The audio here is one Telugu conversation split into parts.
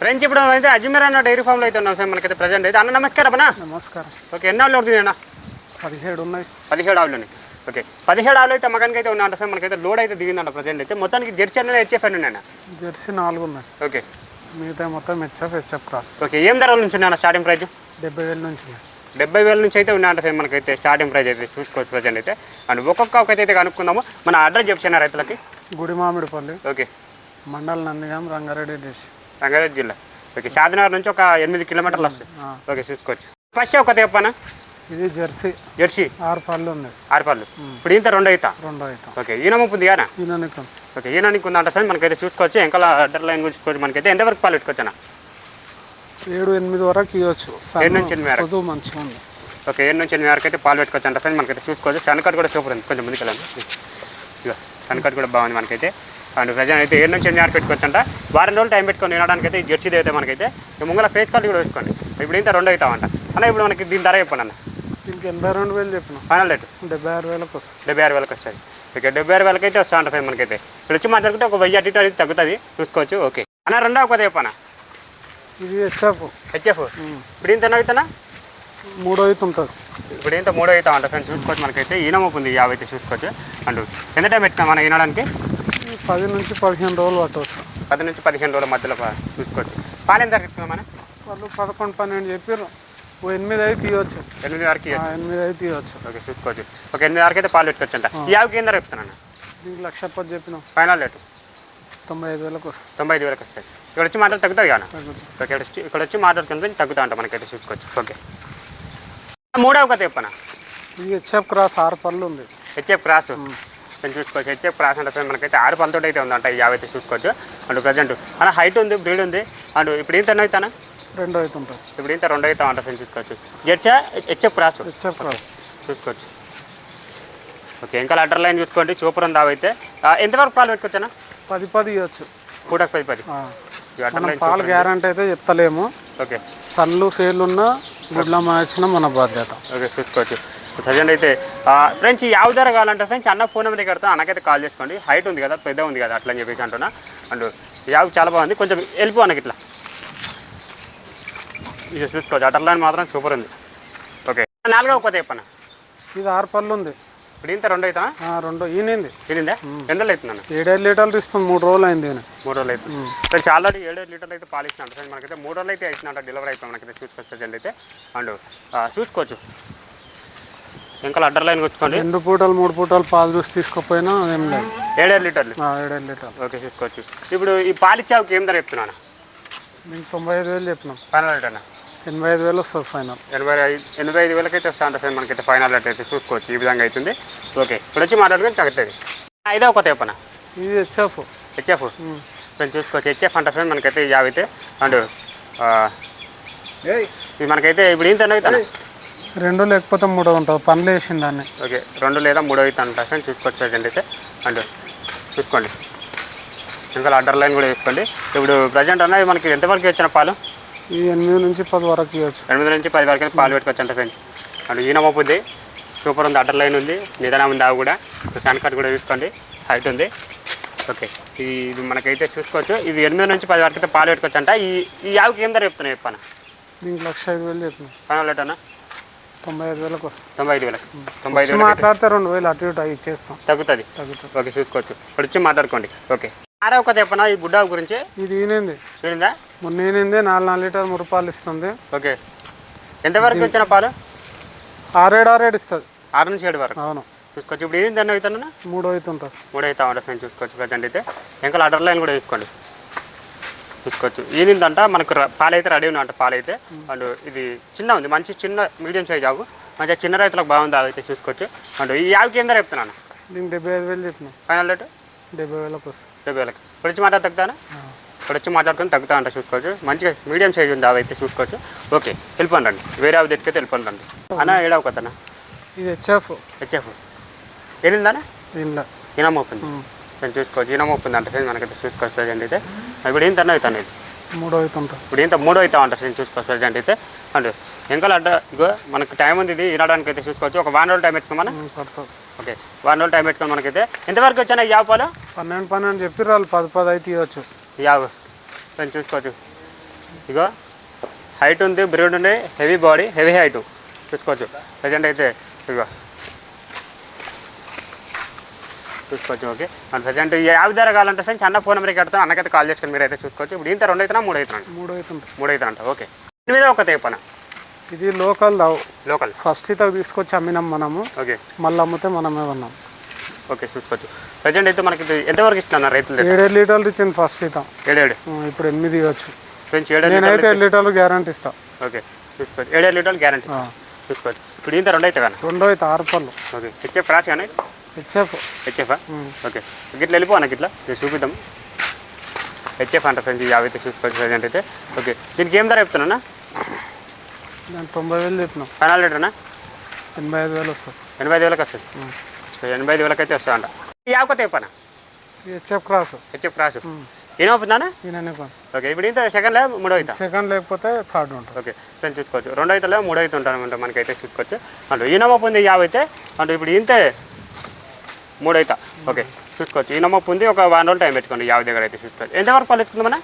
ఫ్రెండ్స్ ఇప్పుడు అయితే అజ్మీర్ అన్న డైరీ ఫామ్లో అయితే ఉన్నాం సార్. మనకైతే ప్రజెంట్ అయితే అన్న నమస్కారం అన్న. నమస్కారం. ఓకే, ఎన్ని ఆవులు అవుతుంది అన్న? 17 ఉన్నాయి. 17 ఆవులు ఉన్నాయి. ఓకే, 17 ఆవులు అయితే మగానికి అయితే ఉన్నాయంట సార్. మనకైతే లోడ్ అయితే దిగిందంట ప్రజెంట్ అయితే. మొత్తానికి జెర్సీ అన్న హెచ్ఎఫ్ అని ఉన్నాయన్న? జెర్సీ 4 ఉన్నాయి. ఓకే, మిగతా మొత్తం హెచ్ఎఫ్ క్రాస్. ఓకే, ఏం ధరల నుంచి ఉన్నాయన్న స్టార్టింగ్ ప్రైస్? 70,000 నుంచి. 70,000 నుంచి అయితే ఉన్నాయంట సార్. మనకైతే స్టార్టింగ్ ప్రైస్ అయితే చూసుకోవచ్చు ప్రజెంట్ అయితే. అండ్ ఒక్కొక్క అయితే కనుక్కుందాము. మన అడ్రస్ చెప్పిన రైతులకి. గుడిమామిడిపల్లి, ఓకే, మండల్ నందిగాం, రంగారెడ్డి డిస్ట్రిక్ట్, రంగారెడ్డి జిల్లా. ఓకే, షాద్నగర్ నుంచి ఒక 8 కిలోమీటర్లు వస్తుంది. ఓకే, చూసుకోవచ్చు. ఫస్ట్ ఒకటి చెప్పనా? ఇది జెర్సీ. జెర్సీ 6 పళ్ళు ఉంది. 6 పళ్ళు. ఇప్పుడు ఇంత 2 అవుతా. ఓకే, ఈయన ముప్పుంది కానీ ఓకే, ఈయన నీకు ఉందంట సార్. మనకైతే చూసుకోవచ్చు. ఇంకా అడ్డర్ లైన్ చూసుకోవచ్చు. మనకైతే ఎంతవరకు పాలు పెట్టుకోవచ్చా? 7-8 వరకు ఇవ్వచ్చు. 7 నుంచి 8 వరకు మంచిగా ఉంది. ఓకే, 7 నుంచి 8 వరకు అయితే పాలు పెట్టుకోవచ్చు అంట ఫ్రెండ్. మనకైతే చూసుకోవచ్చు. సన్కట్ కూడా సూపర్ ఉంది. కొంచెం ముందుకెళ్ళండి. ఇక సన్కట్ కూడా బాగుంది మనకైతే. అండ్ ప్రజెంట్ అయితే 7 నుంచి 8 వరకు పెట్టుకోవచ్చు అంట. వారం రోజులు టైం పెట్టుకొని వినడానికి అయితే ఈ జెర్సీది అయితే మనకైతే ముంగల ఫేస్ కాల్ కూడా వేసుకోండి. ఇప్పుడు ఇంత 2 అవుతామంట అన్న. ఇప్పుడు మనకి దీని ధర చెప్పండి అన్న. దీనికి 82,000 చెప్పిన. ఫైనల్ రేటు 76,000 వస్తుంది. 76,000 వస్తుంది. ఓకే, 76,000 అయితే వస్తా అంట ఫ్రెండ్. మనకైతే ఇప్పుడు వచ్చి మాట్లాడుకుంటే ఒక 1000 అటు అయితే తగ్గుతుంది. చూసుకోవచ్చు. ఓకే అన్న, రెండో ఒక చెప్పనా? ఇది హెచ్ఎఫ్. ఇప్పుడు ఇంత అవుతానా? 3 అవుతుంటుంది. ఇప్పుడు ఇంత 3 అవుతాం అంట ఫ్రెండ్స్. చూసుకోవచ్చు. మనకైతే ఈనమొప్పు ఉంది 50 అయితే చూసుకోవచ్చు. అండ్ ఎంత టైం పెట్టినా మనం వినడానికి? 10 నుంచి 15 రోజులు పట్టవచ్చు. 10 నుంచి 15 రోజుల మధ్యలో చూసుకోవచ్చు. పాలు ఎంత పెట్టుకున్నాం మనం? వాళ్ళు 11-12 చెప్పారు. 8 అయితే తీయవచ్చు. 8 వరకు 8 అయితే తీయవచ్చు. ఓకే, చూసుకోవచ్చు. ఒక 8 వరకు అయితే పాలు పెట్టుకోవచ్చు అంట. ఈ యావకి ఏందో చెప్తున్నాను. దీనికి 1,10,000 చెప్పినాం. ఫైనల్ రేటు 95,000 వస్తుంది. 95,000 వస్తాయి. ఇక్కడ వచ్చి మాటలు తగ్గుతుంది కానీ. ఓకే, ఇక్కడ వచ్చి మాట్లాడుకుంటే తగ్గుతా అంట మనకైతే చూసుకోవచ్చు. ఓకే, మూడవ కథ చెప్పనా? ఇది హెచ్ఎఫ్ క్రాస్ 6 పళ్ళు ఉంది. హెచ్ఎఫ్ క్రాస్ చూసుకోవచ్చు. హెచ్ఎఫ్ క్రాస్ అంటే మనకైతే 6 పళ్ళతో అయితే ఉందంట. ఈ 50 అయితే చూసుకోవచ్చు. అండ్ ప్రజెంట్ అన్న హైట్ ఉంది, బ్రీడ్ ఉంది. అండ్ ఇప్పుడు ఇంత అవుతానా? 2 అవుతుంటుంది. ఇప్పుడు ఇంత 2 అవుతా అంట ఫ్రెండ్స్. చూసుకోవచ్చు. జెర్సీ హెచ్ఎఫ్ క్రాస్ చూసుకోవచ్చు. ఓకే, ఇంకా లెటర్ లైన్ చూసుకోండి. సూపర్ ఉంది. అయితే ఎంతవరకు పాలు పెట్టుకోవచ్చా? 10 ఇవ్వచ్చు. పూటకు 10. పాలు గ్యారంటీ అయితే చెప్తలేము. ఓకే, సన్లు ఫెయిల్ ఉన్నా గుడ్ల మార్చిన మన బాధ్యత. ఓకే, చూసుకోవచ్చు. ప్రజెంట్ అయితే ఫ్రెండ్స్ ఈ యావ ధర కావాలంటే ఫ్రెండ్స్ అన్న ఫోన్ నెంబర్ కడతా. అన్నకైతే కాల్ చేసుకోండి. హైట్ ఉంది కదా, పెద్ద ఉంది కదా, అట్లా అని చెప్పేసి అంటున్నా. అండ్ యావ చాలా బాగుంది. కొంచెం వెళ్ళిపో అన్నకి ఇట్లా. ఇది చూసుకోవచ్చు. అటర్ లైన్ మాత్రం సూపర్ ఉంది. ఓకే, 4వ కొత్త చెప్పన్న. ఇది 6 పళ్ళు ఉంది. ఇప్పుడు ఇంత 2 అవుతా? 2 ఈనింది. ఈనిందా? ఎంతలో అవుతుందన్న? 7 లీటర్లు ఇస్తుంది. 3 రోజులు అయింది. 3 రోజులు అవుతుంది. ఫ్రెండ్స్ ఆల్రెడీ 7 లీటర్లు అయితే పాలు ఇచ్చినట్టు ఫ్రెండ్స్. మనకైతే 3 రోజులు అయితే ఇచ్చినట్టు డెలివరీ అయిపోయి మనకైతే చూసుకోవచ్చు అయితే. అండ్ చూసుకోవచ్చు. ఇంకా అడ్డర్ లైన్ వచ్చుకోండి. 2 పూటలు 3 పూటలు పాలు చూసి తీసుకోపోయినా ఏం లేదు. 7 లీటర్లు. 7 లీటర్లు. ఓకే, చూసుకోవచ్చు. ఇప్పుడు ఈ పాలు ఇచ్చావుకి ఏం ధర చెప్తున్నాను? మీకు 95,000 చెప్పినాం. ఫైనల్ రేట్ అన్న 85,000 వస్తుంది. ఫైనల్ 85,000 అయితే వస్తా అంటే ఫ్రెండ్. మనకైతే ఫైనల్ రేట్ అయితే చూసుకోవచ్చు. ఈ విధంగా అవుతుంది. ఓకే, ఇప్పుడు వచ్చి మాట్లాడుకుని తగ్గుతుంది. 5వ కొత్త చెప్పనా? ఇది హెచ్ఎఫ్. ఫ్రెండ్ చూసుకోవచ్చు. హెచ్ఎఫ్ అంటే ఫ్రెండ్ మనకైతే 50 అయితే. అండ్ ఇది మనకైతే ఇప్పుడు ఇంత అవుతాను? 2 లేకపోతే 3 ఉంటుంది. పనులు వేసింది దాన్ని. ఓకే, 2 లేదా 3 అవుతా అంట ఫ్రెండ్. చూసుకోవచ్చు ప్రజెంట్ అయితే. అండ్ చూసుకోండి. ఇంకా అడ్డర్ లైన్ కూడా చూసుకోండి. ఇప్పుడు ప్రజెంట్ అన్నది మనకి ఎంతవరకు వచ్చిన పాలు? ఈ 8 నుంచి 10 వరకు ఇవ్వచ్చు. 8 నుంచి 10 వరకు పాలు పెట్టుకోవచ్చు అంట ఫ్రెండ్స్. అండ్ ఈయన మోపుద్ది సూపర్ ఉంది. అడ్డర్ లైన్ ఉంది. నిదానం ఉంది. అవి కూడా సన్కట్ కూడా చూసుకోండి. హైట్ ఉంది. ఓకే, ఇది మనకైతే చూసుకోవచ్చు. ఇది 8 నుంచి 10 వరకు అయితే పాలు పెట్టుకోవచ్చు అంట. ఈ యావకి ఏం ధర చెప్తున్నా చెప్పాను? దీనికి 1,05,000 చెప్పిన. ఫైనల్ రేట్ అన్న 95,000 వస్తుంది. 95,000 మాట్లాడితే 2,000 అటు ఇటు ఇచ్చేస్తాం. తగ్గుతుంది. ఓకే, చూసుకోవచ్చు. ఇప్పుడు వచ్చి మాట్లాడుకోండి. ఓకే, 6వ కొత్త చెప్పనా? ఈ బుడ్డా గురించి. ఇది ఈనింది. ఈనిందా? మొన్న ఈనింది. 4 లీటర్ 3 పాలు ఇస్తుంది. ఓకే, ఎంతవరకు వచ్చిన పాలు? 6-7 ఇస్తుంది. 6 నుంచి 7 వరకు. అవును, చూసుకోవచ్చు. ఇప్పుడు ఏం దాన్ని అవుతాను? 3 అవుతుంటుంది. 3 అవుతా ఉంటుంది ఫ్రెండ్స్. చూసుకోవచ్చు. ప్రజెంట్ అయితే ఇంకా అడ్డర్ లైన్ కూడా చూసుకోండి. చూసుకోవచ్చు. ఈనిందంట మనకు పాలు అయితే రెడీ ఉన్నాయంట. పాలు అయితే. అండ్ ఇది చిన్న ఉంది. మంచి చిన్న మీడియం సైజ్ ఆవు. మంచిగా చిన్న రైతులకు బాగుంది. అవి అయితే చూసుకోవచ్చు. అండ్ ఈ యావకి ఏం ధర చెప్తున్నాను? దీనికి 75,000 చెప్పిన. ఫైనల్ రేటు 70,000 వస్తుంది. 70,000. ఇప్పుడు వచ్చి మాట్లాడి తగ్గుతానా? ఇప్పుడు వచ్చి మాట్లాడుకొని తగ్గుతా అంట. చూసుకోవచ్చు. మంచిగా మీడియం సైజ్ ఉంది. అవి అయితే చూసుకోవచ్చు. ఓకే, వెళ్ళిపోండి రండి. వేరే అవి తెచ్చితే వెళ్ళిపోండి రండి అన్న. 7వ కొత్తనా? ఇది హెచ్ఎఫ్. ఏనిందానా? దీనిలో ఈనమోపుంది. నేను చూసుకోవచ్చు. ఈనమోపుంది అంటే ఫ్రెండ్స్. మనకైతే చూసుకోవచ్చు. ప్రజెంట్ అయితే ఇప్పుడు ఏంత అవుతాను? ఇది 3 అవుతుంటుంది. ఇప్పుడు ఇంత 3 అవుతా అంట ఫ్రెండ్స్. చూసుకోవచ్చు. ప్రజెంట్ అయితే. అండ్ ఇంకా అడ్డ ఇగో మనకు టైం ఉంది. ఇది వినడానికి అయితే చూసుకోవచ్చు. ఒక 1 రోజులు టైం పెట్టుకుని మనం పడుతుంది. ఓకే, 1 రోజులు టైం పెట్టుకుని మనకైతే ఎంతవరకు వచ్చాను? 50 పాలు 12 చెప్పి వాళ్ళు 10 అయితే ఇవ్వచ్చు. 50 ఫ్రెండ్స్ చూసుకోవచ్చు. ఇగో హైట్ ఉంది, బ్రీడ్ ఉంది, హెవీ బాడీ, హెవీ హైట్ చూసుకోవచ్చు. ప్రజెంట్ అయితే ఇగో చూసుకోవచ్చు. ఓకే మన ప్రజెంట్ యాభై ధర కావాలంటే ఫ్రెండ్స్ అన్న ఫోన్ నెంబర్కి కడతాను, అన్నకైతే కాల్ చేసుకొని మీరు అయితే చూసుకోవచ్చు. ఇప్పుడు ఇంత 2 అవుతున్నా 3 అవుతున్నా? 3 అవుతుంది. 3 అవుతానంట. ఓకే మీద ఒక తేపన ఇది లోకల్ దావు, లోకల్ ఫస్ట్ ఇత తీసుకొచ్చి అమ్మినాం మనము, ఓకే మళ్ళీ అమ్మితే మనమే ఉన్నాం. ఓకే చూసుకోవచ్చు. ప్రజెంట్ అయితే మనకి ఇది ఎంతవరకు ఇస్తున్నారు రైతులు? 7 లీటర్లు ఇచ్చింది ఫస్ట్ ఇత, 7 ఇప్పుడు 8 ఇవ్వచ్చు. ఫ్రెండ్స్ 7 నేనైతే 7 లీటర్లు గ్యారంటీ ఇస్తా. ఓకే చూసుకోవచ్చు. 7 లీటర్లు గ్యారంటీ చూసుకోవచ్చు. ఇప్పుడు ఇంత 2 అయితే కానీ 2 అయితే 6 పళ్ళు. ఓకే హెచ్ఎఫ్ రాసి కానీ హెచ్ఎఫా? ఓకే గిట్ల వెళ్ళిపోనా గిట్లా చూపిద్దాం. హెచ్ఎఫ్ అంట ఫ్రెండ్స్ 50 అయితే చూసుకోవచ్చు ప్రజెంట్ అయితే. ఓకే దీనికి ఏం ధర చెప్తున్నా? నేను 90,000 చెప్పినాం. ఫైనల్ లీటర్నా? 85,000 వస్తుంది. 85,000 వస్తుంది. 85,000 అయితే వస్తుందంట. యావకొత్త చెప్పనా? HF cross. హెచ్ఎఫ్ రాసు ఏమవుతుందా? ఈయననే పని. ఓకే ఇప్పుడు ఇంత సెకండ్ లేదా 3 అవుతా? సెకండ్ లేకపోతే థర్డ్ ఉంటుంది. ఓకే ఫ్రెండ్స్ చూసుకోవచ్చు. 2 అయితే లేదా 3 అయితే ఉంటానమాట మనకైతే చూసుకోవచ్చు. అంటే ఈనమ్మ పొంది 50 అయితే అంటే ఇప్పుడు ఇంతే 3 అవుతా. ఓకే చూసుకోవచ్చు. ఈనమ్మ పొంది ఒక 1 రోజులు టైం పెట్టుకోండి 50 దగ్గర అయితే చూసుకోవచ్చు. ఎంతవరకు పాలు పెట్టుకుంది మన?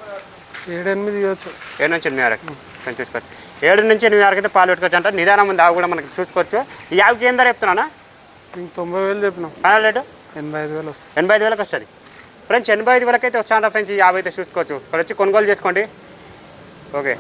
7-8 ఇవ్వచ్చు. 7 నుంచి 8 వరకు ఫ్రెండ్స్ చూసుకోవచ్చు. 7 నుంచి 8 వరకు అయితే పాలు పెట్టుకోవచ్చు అంట. నిదానం ఉంది ఆవు కూడా మనకి చూసుకోవచ్చు. ఈ ఆవుకి ఏం ధర చెప్తున్నానా? ఇంక 90,000 చెప్పినాం. ఫైనల్ రేటు 85,000 వస్తుంది. 85,000 వస్తుంది ఫ్రెండ్స్. 85,000 అయితే వస్తానంట ఫ్రెండ్స్. ఈ 50 అయితే చూసుకోవచ్చు. ఇక్కడ వచ్చి కొనుగోలు చేసుకోండి. ఓకే